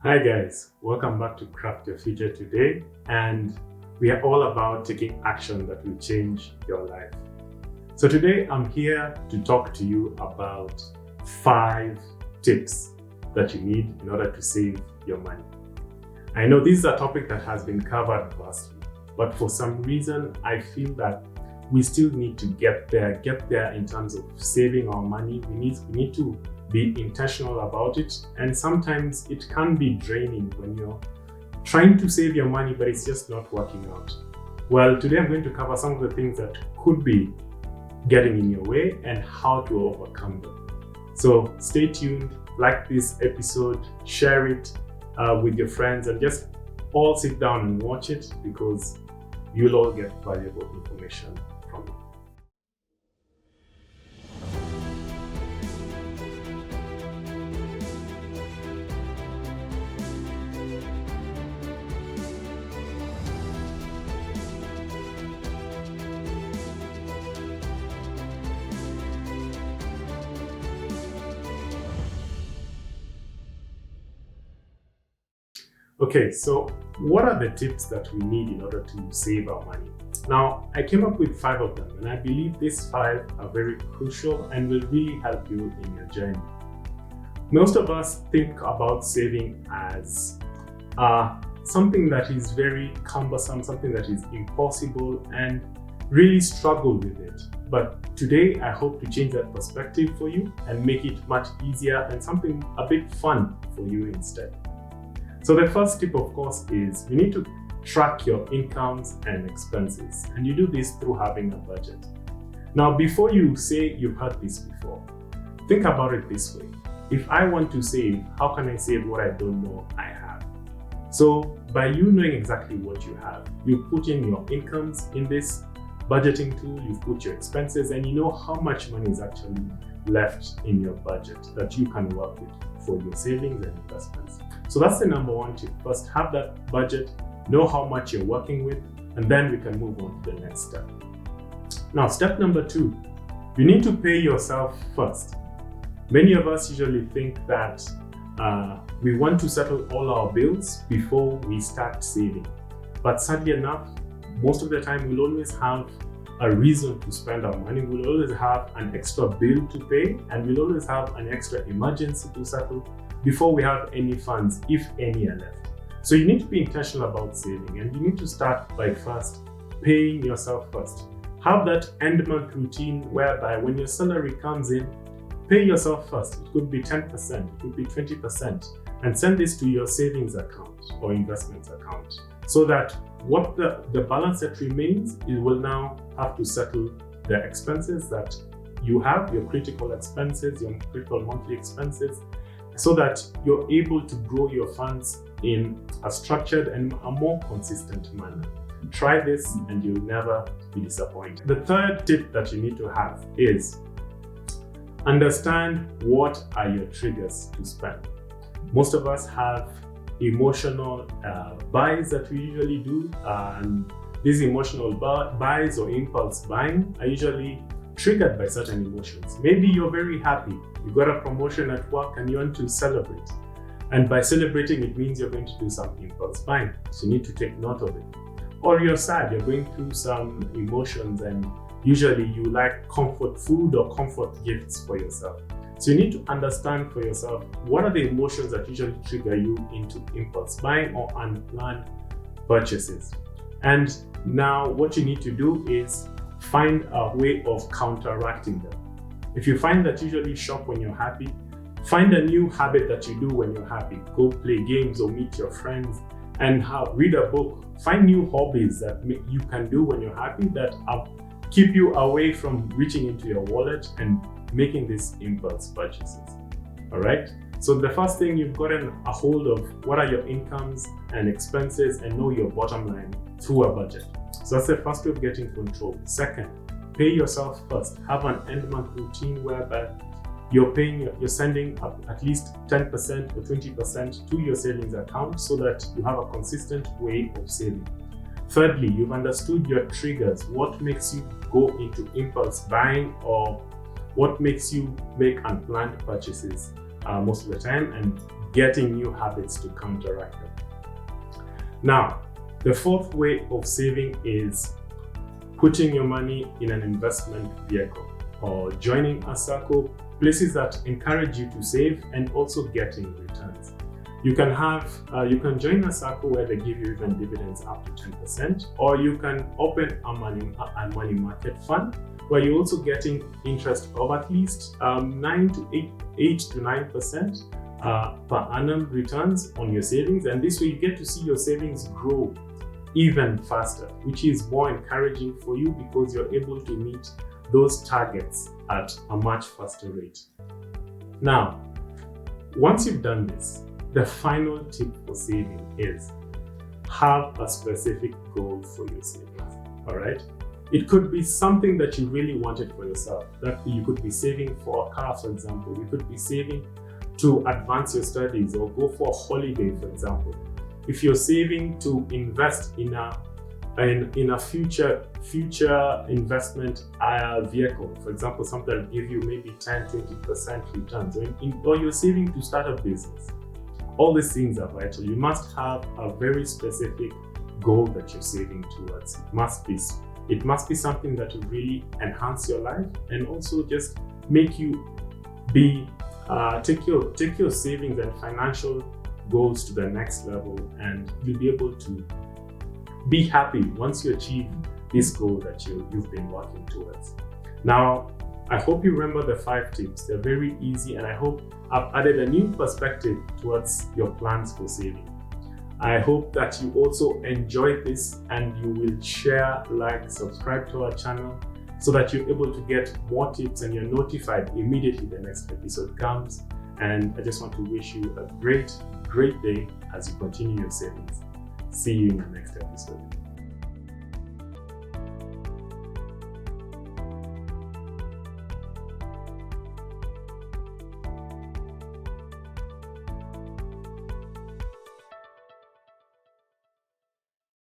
Hi guys, welcome back to Craft Your Future Today, and we are all about taking action that will change your life. So today I'm here to talk to you about 5 tips that you need in order to save your money. I know this is a topic that has been covered vastly, but for some reason I feel that we still need to get there in terms of saving our money. We need to be intentional about it, and sometimes it can be draining when you're trying to save your money but it's just not working out. Well, today I'm going to cover some of the things that could be getting in your way and how to overcome them. So stay tuned, like this episode, share it with your friends, and just all sit down and watch it because you'll all get valuable information from it. Okay, so what are the tips that we need in order to save our money? Now, I came up with 5 of them, and I believe these 5 are very crucial and will really help you in your journey. Most of us think about saving as something that is very cumbersome, something that is impossible, and really struggle with it. But today, I hope to change that perspective for you and make it much easier and something a bit fun for you instead. So the first tip, of course, is you need to track your incomes and expenses, and you do this through having a budget. Now, before you say you've heard this before, think about it this way. If I want to save, how can I save what I don't know I have? So by you knowing exactly what you have, you put in your incomes in this budgeting tool, you put your expenses, and you know how much money is actually left in your budget that you can work with for your savings and investments. So that's the number 1 tip. First, have that budget, know how much you're working with, and then we can move on to the next step. Now, step number 2, you need to pay yourself first. Many of us usually think that we want to settle all our bills before we start saving. But sadly enough, most of the time we'll always have a reason to spend our money. We'll always have an extra bill to pay, and we'll always have an extra emergency to settle before we have any funds, if any, are left. So you need to be intentional about saving, and you need to start by first paying yourself first. Have that end month routine whereby when your salary comes in, pay yourself first. It could be 10%, it could be 20%, and send this to your savings account or investments account, so that what the balance that remains, it will now have to settle the expenses that you have, your critical expenses, your critical monthly expenses, so that you're able to grow your funds in a structured and a more consistent manner. Try this and you'll never be disappointed. The third tip that you need to have is understand what are your triggers to spend. Most of us have emotional buys that we usually do, and these emotional buys or impulse buying are usually triggered by certain emotions. Maybe you're very happy, you got a promotion at work and you want to celebrate. And by celebrating, it means you're going to do some impulse buying. So you need to take note of it. Or you're sad, you're going through some emotions, and usually you like comfort food or comfort gifts for yourself. So you need to understand for yourself what are the emotions that usually trigger you into impulse buying or unplanned purchases. And now what you need to do is find a way of counteracting them. If you find that you usually shop when you're happy, find a new habit that you do when you're happy. Go play games or meet your friends and read a book. Find new hobbies that you can do when you're happy that keep you away from reaching into your wallet and making these impulse purchases. All right? So the first thing, you've gotten a hold of what are your incomes and expenses and know your bottom line through a budget. So that's the first way of getting control. Second, pay yourself first. Have an end month routine whereby you're sending at least 10% or 20% to your savings account so that you have a consistent way of saving. Thirdly, you've understood your triggers. What makes you go into impulse buying or what makes you make unplanned purchases most of the time, and getting new habits to counteract them. Now, the fourth way of saving is putting your money in an investment vehicle or joining a circle, places that encourage you to save and also getting returns. You can join a circle where they give you even dividends up to 10%, or you can open a money market fund where you're also getting interest of at least 8 to 9% per annum returns on your savings. And this way you get to see your savings grow even faster, which is more encouraging for you because you're able to meet those targets at a much faster rate. Now, once you've done this, the final tip for saving is have a specific goal for your savings, all right? It could be something that you really wanted for yourself. That you could be saving for a car, for example. You could be saving to advance your studies or go for a holiday, for example. If you're saving to invest in a future investment vehicle, for example, something that will give you maybe 10-20% returns, or you're saving to start a business. All these things are vital. You must have a very specific goal that you're saving towards. It must be something that will really enhance your life and also just make you take your savings and financial goals to the next level, and you'll be able to be happy once you achieve this goal that you've been working towards. Now, I hope you remember the 5 tips. They're very easy, and I hope I've added a new perspective towards your plans for saving. I hope that you also enjoyed this and you will share, like, subscribe to our channel so that you're able to get more tips and you're notified immediately the next episode comes. And I just want to wish you a great day as you continue your savings. See you in the next episode.